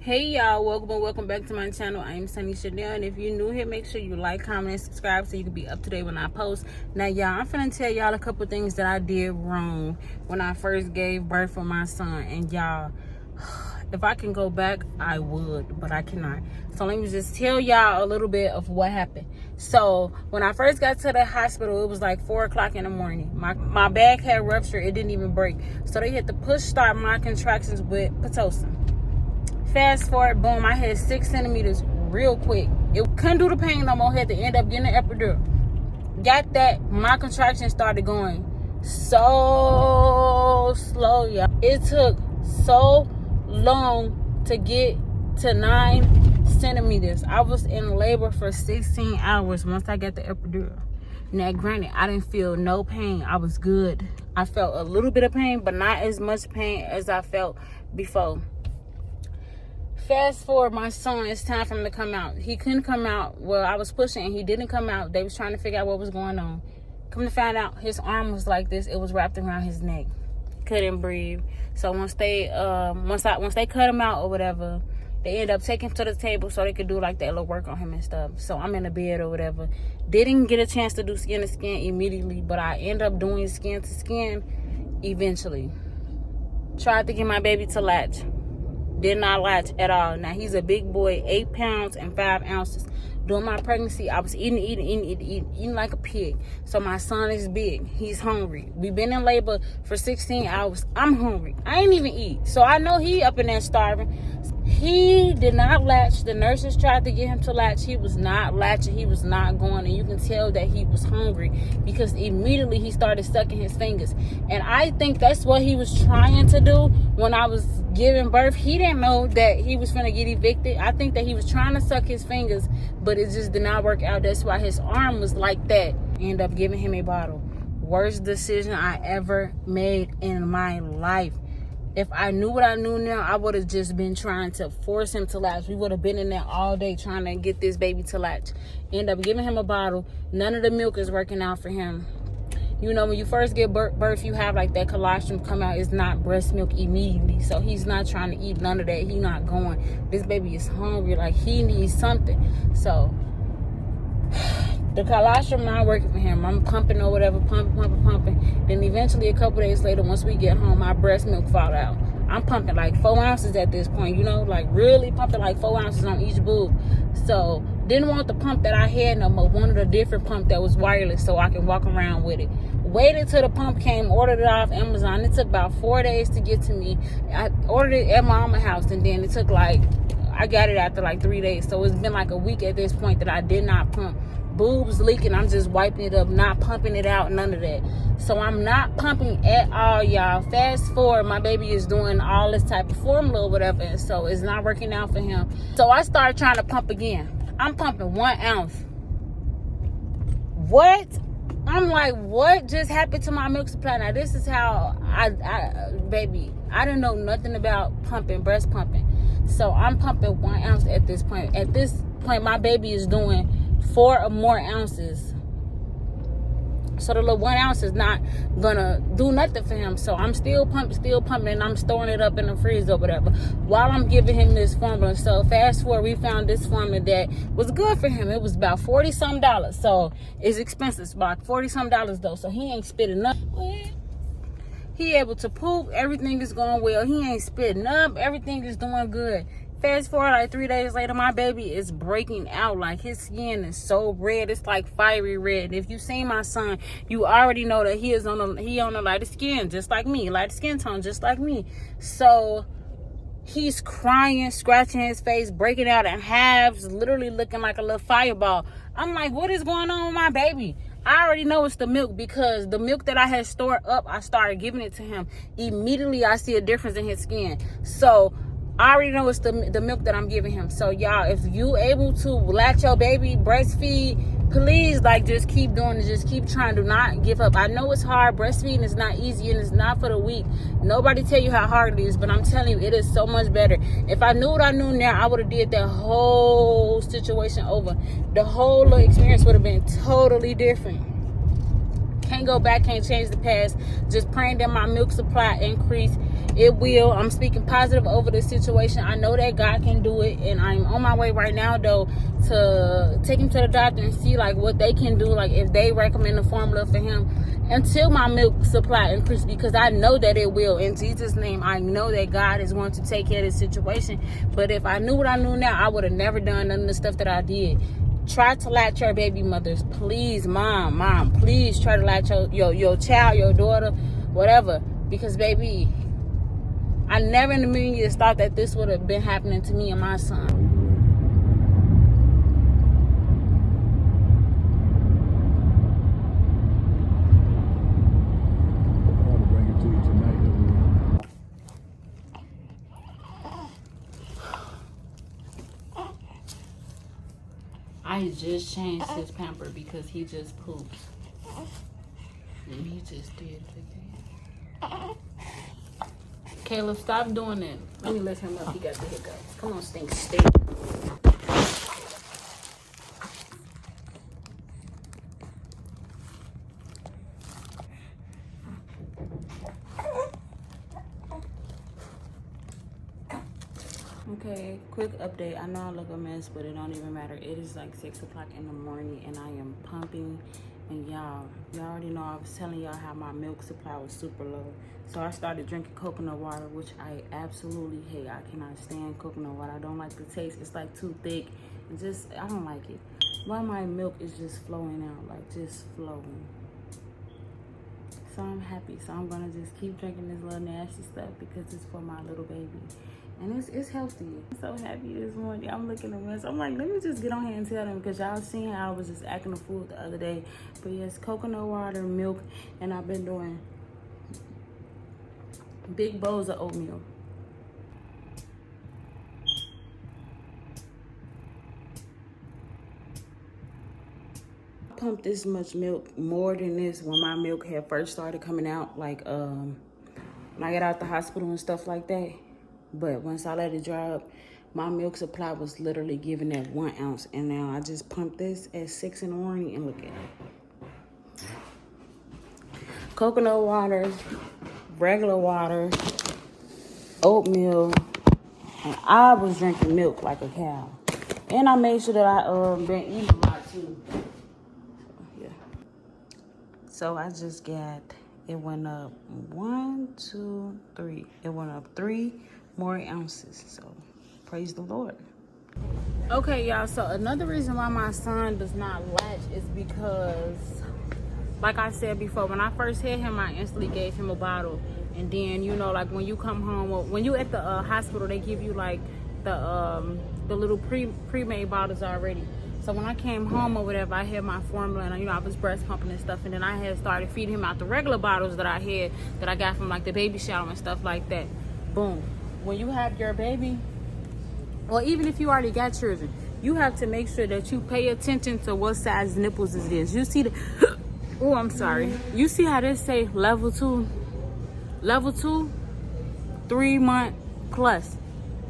Hey y'all, welcome back to my channel. I am Sunny Chanel, and if you're new here, make sure you like, comment, and subscribe so you can be up to date when I post. Now y'all, I'm finna tell y'all a couple things that I did wrong when I first gave birth for my son. And y'all, if I can go back, I would, but I cannot. So let me just tell y'all a little bit of what happened. So when I first got to the hospital, it was like 4 o'clock in the morning. My bag had ruptured, it didn't even break. So they had to push start my contractions with Pitocin. Fast forward, boom, I had 6 centimeters real quick. It couldn't do the pain no more. Had to end up getting an epidural. Got that, my contractions started going so slow, y'all. It took so long to get to 9 centimeters. I was in labor for 16 hours once I got the epidural. Now, granted, I didn't feel no pain. I was good. I felt a little bit of pain, but not as much pain as I felt before. Fast forward, my son, it's time for him to come out. He couldn't come out. Well, I was pushing and he didn't come out. They was trying to figure out what was going on. Come to find out, his arm was like this. It was wrapped around his neck. Couldn't breathe. So once they cut him out or whatever, they ended up taking him to the table so they could do like that little work on him and stuff. So I'm in the bed or whatever. Didn't get a chance to do skin to skin immediately, but I ended up doing skin to skin eventually. Tried to get my baby to latch. Did not latch at all. Now, he's a big boy, 8 pounds and 5 ounces. During my pregnancy, I was eating like a pig. So my son is big. He's hungry. We've been in labor for 16 hours. I'm hungry. I ain't even eat. So I know he up in there starving. He did not latch. The nurses tried to get him to latch. He was not latching. He was not going. And you can tell that he was hungry because immediately he started sucking his fingers. And I think that's what he was trying to do when I was giving birth. He didn't know that he was going to get evicted. I think that he was trying to suck his fingers, but it just did not work out. That's why his arm was like that. End up giving him a bottle. Worst decision I ever made in my life. If I knew what I knew now, I would have just been trying to force him to latch. We would have been in there all day trying to get this baby to latch. End up giving him a bottle. None of the milk is working out for him. You know, when you first get birth, you have like that colostrum come out. It's not breast milk immediately. So he's not trying to eat none of that. He's not going. This baby is hungry. Like, he needs something. So the colostrum not working for him. I'm pumping or whatever, pumping. Then eventually, a couple days later, once we get home, my breast milk fall out. I'm pumping like 4 ounces at this point, you know, like really pumping like 4 ounces on each boob. So didn't want the pump that I had no more. Wanted a different pump that was wireless so I can walk around with it. Waited till the pump came, ordered it off Amazon. It took about 4 days to get to me. I ordered it at my mama's house, and then it took I got it after like 3 days. So it's been like a week at this point that I did not pump. Boobs leaking, I'm just wiping it up, not pumping it out, none of that. So I'm not pumping at all, y'all. Fast forward, my baby is doing all this type of formula or whatever, and so it's not working out for him. So I started trying to pump again. I'm pumping 1 ounce. What? I'm like, what just happened to my milk supply? Now, this is how baby, I didn't know nothing about pumping, breast pumping. So I'm pumping 1 ounce at this point. At this point, my baby is doing 4 or more ounces. So the little 1 ounce is not gonna do nothing for him. So I'm still pumping, and I'm storing it up in the freezer or whatever while I'm giving him this formula. So fast forward, we found this formula that was good for him. It was about $40-some. So it's expensive. It's about $40-some though. So he ain't spitting up. He able to poop. Everything is going well. He ain't spitting up. Everything is doing good. Fast forward, like 3 days later, my baby is breaking out. Like, his skin is so red. It's like fiery red. If you seen my son, you already know that he on the lighter skin, just like me. Lighter skin tone, just like me. So he's crying, scratching his face, breaking out in halves, literally looking like a little fireball. I'm like, what is going on with my baby? I already know it's the milk, because the milk that I had stored up, I started giving it to him. Immediately, I see a difference in his skin. So I already know it's the milk that I'm giving him. So y'all, if you able to latch your baby, breastfeed, please, like, just keep doing it. Just keep trying. Do not give up. I know it's hard. Breastfeeding is not easy, and it's not for the weak. Nobody tell you how hard it is, but I'm telling you, it is so much better. If I knew what I knew now, I would have did that whole situation over. The whole little experience would have been totally different. Can't go back, can't change the past. Just praying that my milk supply increase It will. I'm speaking positive over the situation. I know that God can do it, and I'm on my way right now though to take him to the doctor and see like what they can do, like if they recommend a formula for him until my milk supply increases, because I know that it will. In Jesus' name, I know that God is going to take care of this situation. But if I knew what I knew now, I would have never done none of the stuff that I did. Try to latch your baby mothers, please. Mom, please try to latch your child, your daughter, whatever, because baby, I never in a million years thought that this would have been happening to me and my son. I just changed his pamper because he just pooped. And he just did it again. Caleb, stop doing that. Let me let him up. He got the hiccups. Come on, stink. Okay, quick update. I know I look a mess, but it don't even matter. It is like 6 o'clock in the morning and I am pumping. And y'all already know I was telling y'all how my milk supply was super low. So I started drinking coconut water, which I absolutely hate. I cannot stand coconut water. I don't like the taste. It's like too thick. And just, I don't like it. Why my milk is just flowing out, like just flowing. So I'm happy. So I'm gonna just keep drinking this little nasty stuff because it's for my little baby. And it's healthy. I'm so happy this morning. I'm looking at this. I'm like, let me just get on here and tell them, because y'all seen how I was just acting a fool the other day. But yes, coconut water, milk, and I've been doing big bowls of oatmeal. I pumped this much milk, more than this, when my milk had first started coming out, like when I got out the hospital and stuff like that. But once I let it dry up, my milk supply was literally giving that 1 ounce. And now I just pumped this at 6 in the morning and look at it. Coconut water, regular water, oatmeal, and I was drinking milk like a cow. And I made sure that I been eating a lot too. Yeah. So I just got, it went up 1, 2, 3. It went up 3 more ounces. So praise the Lord. Okay, y'all, so another reason why my son does not latch is because, like I said before, when I first had him, I instantly gave him a bottle. And then, you know, like when you come home, when you at the hospital, they give you like the little pre-made bottles already. So when I came home or whatever, I had my formula and, you know, I was breast pumping and stuff. And then I had started feeding him out the regular bottles that I had, that I got from like the baby shower and stuff like that. Boom. When you have your baby, or even if you already got children, you have to make sure that you pay attention to what size nipples it is. You see the, oh, I'm sorry. You see how they say level 2? Level 2, 3 month plus,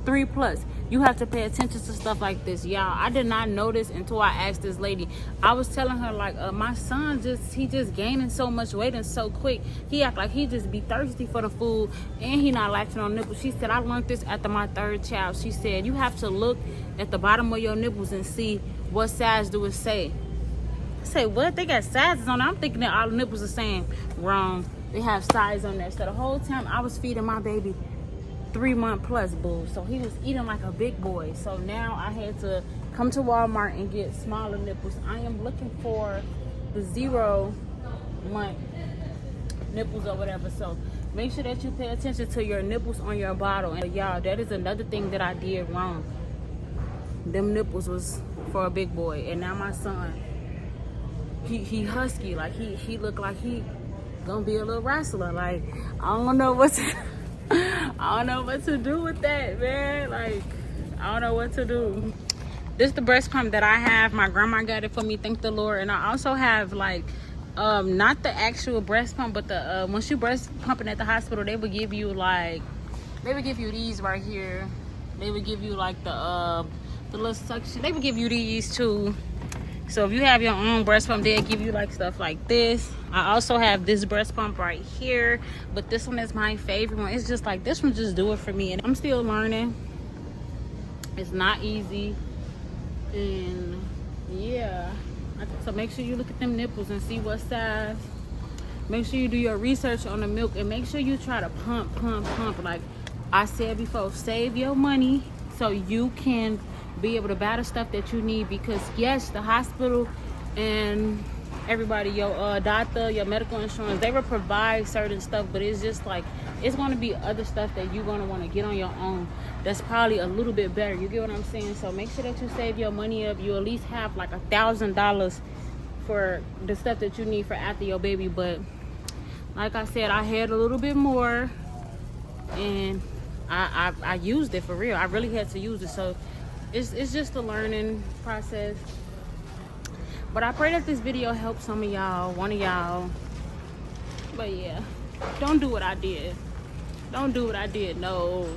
3 plus. You have to pay attention to stuff like this, y'all. I did not notice until I asked this lady. I was telling her like, my son he just gaining so much weight and so quick. He act like he just be thirsty for the food, and he not latching on nipples. She said, I learned this after my 3rd child. She said, you have to look at the bottom of your nipples and see what size do it say. I say, what? They got sizes on there? I'm thinking that all the nipples are saying wrong. They have size on there. So the whole time I was feeding my baby 3 month plus, boo. So he was eating like a big boy. So now I had to come to Walmart and get smaller nipples. I am looking for the 0 month nipples or whatever. So make sure that you pay attention to your nipples on your bottle. And y'all, that is another thing that I did wrong. Them nipples was for a big boy. And now my son, he husky. Like he look like he gonna be a little wrestler. Like I don't know what to do with that, man. Like I don't know what to do. This is the breast pump that I have. My grandma got it for me, thank the Lord. And I also have like not the actual breast pump, but the once you breast pumping at the hospital, they would give you like, they would give you these right here. They would give you like the little suction. They would give you these too. So if you have your own breast pump, they'll give you like stuff like this. I also have this breast pump right here, but this one is my favorite one. It's just like, this one just do it for me, and I'm still learning. It's not easy, and yeah. So make sure you look at them nipples and see what size. Make sure you do your research on the milk, and make sure you try to pump. Like I said before, save your money so you can be able to buy the stuff that you need, because yes, the hospital and everybody, your doctor, your medical insurance, they will provide certain stuff, but it's just like, it's going to be other stuff that you're going to want to get on your own that's probably a little bit better. You get what I'm saying? So make sure that you save your money up. You at least have like $1,000 for the stuff that you need for after your baby. But like I said, I had a little bit more, and I used it for real. I really had to use it. So it's just a learning process. But I pray that this video helps some of y'all, one of y'all. But yeah, don't do what I did. Don't do what I did. No.